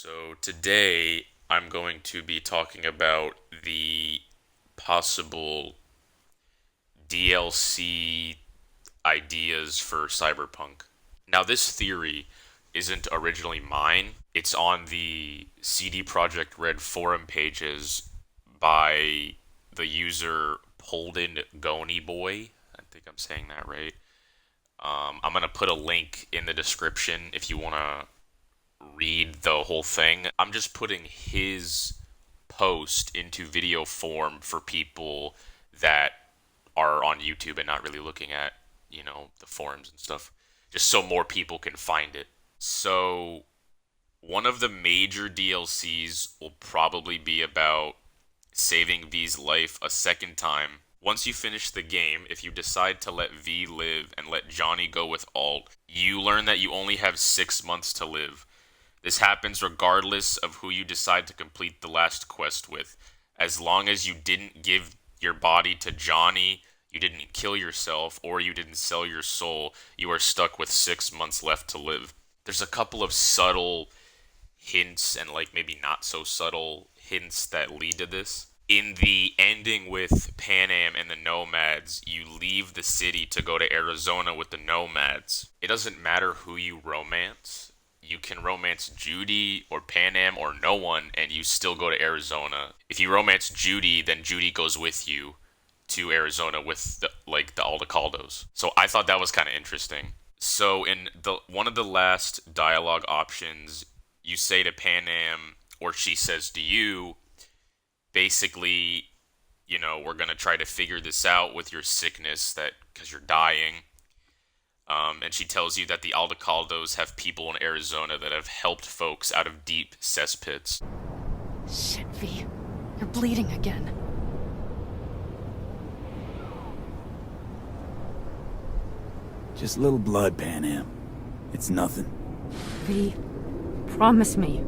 So today I'm going to be talking about the possible DLC ideas for Cyberpunk. Now, this theory isn't originally mine. It's on the CD Projekt Red forum pages by the user poldengonyboy. I think I'm saying that right. I'm gonna put a link in the description if you wanna read the whole thing. I'm just putting his post into video form for people that are on YouTube and not really looking at, the forums and stuff. Just so more people can find it. So, one of the major DLCs will probably be about saving V's life a second time. Once you finish the game, if you decide to let V live and let Johnny go with Alt, you learn that you only have 6 months to live. This happens regardless of who you decide to complete the last quest with. As long as you didn't give your body to Johnny, you didn't kill yourself, or you didn't sell your soul, you are stuck with 6 months left to live. There's a couple of subtle hints and like maybe not so subtle hints that lead to this. In the ending with Panam and the Nomads, you leave the city to go to Arizona with the Nomads. It doesn't matter who you romance. You can romance Judy or Panam or no one, and you still go to Arizona. If you romance Judy, then Judy goes with you to Arizona with the Aldecaldos. So I thought that was kind of interesting. So in the one of the last dialogue options, you say to Panam, or she says to you, basically, we're gonna try to figure this out with your sickness that because you're dying. And she tells you that the Aldecaldos have people in Arizona that have helped folks out of deep cesspits. Shit, V. You're bleeding again. Just a little blood, Panam. It's nothing. V, promise me.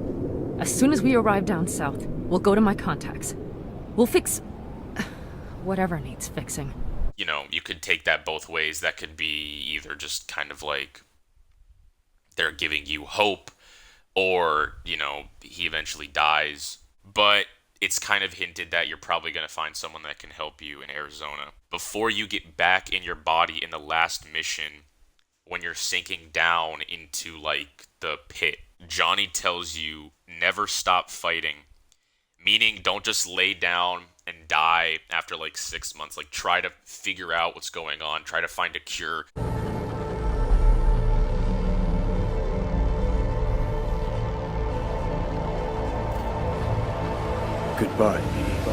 As soon as we arrive down south, we'll go to my contacts. We'll fix... whatever needs fixing. You could take that both ways. That could be either just kind of like they're giving you hope, or, he eventually dies. But it's kind of hinted that you're probably going to find someone that can help you in Arizona. Before you get back in your body in the last mission, when you're sinking down into, like, the pit, Johnny tells you never stop fighting. Meaning, don't just lay down and die after, like, 6 months. Like, try to figure out what's going on. Try to find a cure. Goodbye, V.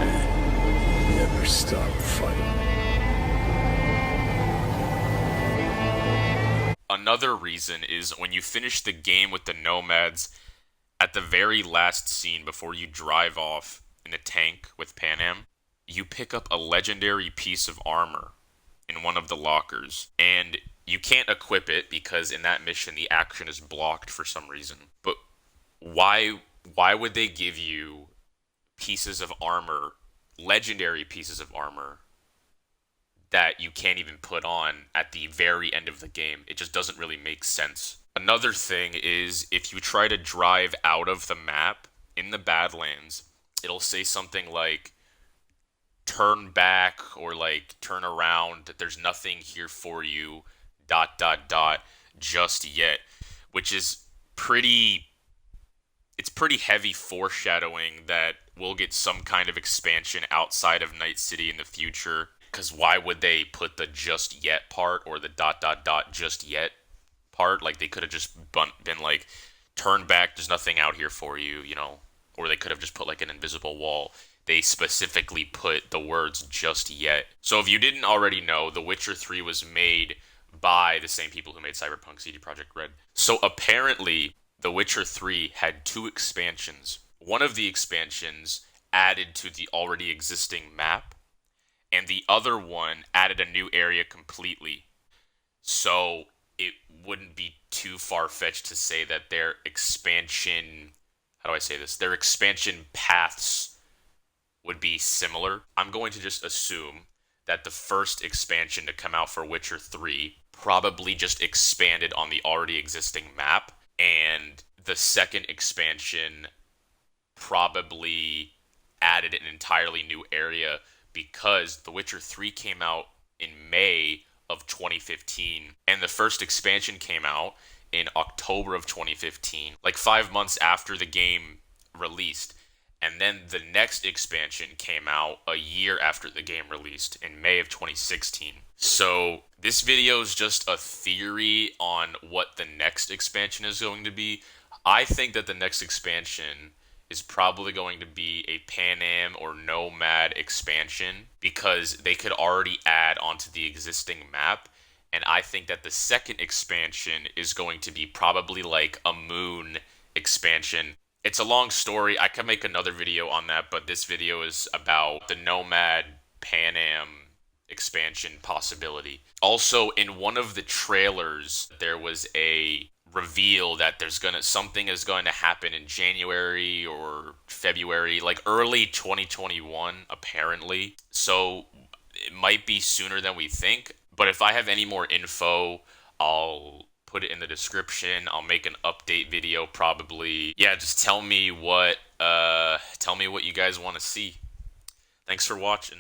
And never stop fighting. Another reason is when you finish the game with the Nomads, at the very last scene before you drive off in a tank with Panam, you pick up a legendary piece of armor in one of the lockers. And you can't equip it because in that mission the action is blocked for some reason. But why would they give you pieces of armor, legendary pieces of armor, that you can't even put on at the very end of the game? It just doesn't really make sense. Another thing is if you try to drive out of the map in the Badlands, it'll say something like turn back or like turn around, there's nothing here for you, dot dot dot, just yet, which is pretty heavy foreshadowing that we'll get some kind of expansion outside of Night City in the future. Because why would they put the just yet part or the dot dot dot just yet part? Like, they could have just been like, turn back, there's nothing out here for you, or they could have just put like an invisible wall. They specifically put the words just yet. So if you didn't already know, The Witcher 3 was made by the same people who made Cyberpunk, CD Projekt Red. So apparently, The Witcher 3 had two expansions. One of the expansions added to the already existing map, and the other one added a new area completely. So it wouldn't be too far-fetched to say that their expansion... How do I say this? Their expansion paths would be similar. I'm going to just assume that the first expansion to come out for Witcher 3 probably just expanded on the already existing map, and the second expansion probably added an entirely new area because The Witcher 3 came out in May of 2015 and the first expansion came out in October of 2015, like 5 months after the game released. And then the next expansion came out a year after the game released in May of 2016. So this video is just a theory on what the next expansion is going to be. I think that the next expansion is probably going to be a Panam or Nomad expansion because they could already add onto the existing map. And I think that the second expansion is going to be probably like a moon expansion. It's a long story. I could make another video on that, but this video is about the Nomad Panam expansion possibility. Also, in one of the trailers, there was a reveal that something is going to happen in January or February, like early 2021 apparently. So it might be sooner than we think, but if I have any more info, I'll put it in the description. I'll make an update video probably. Yeah, just tell me what you guys want to see. Thanks for watching.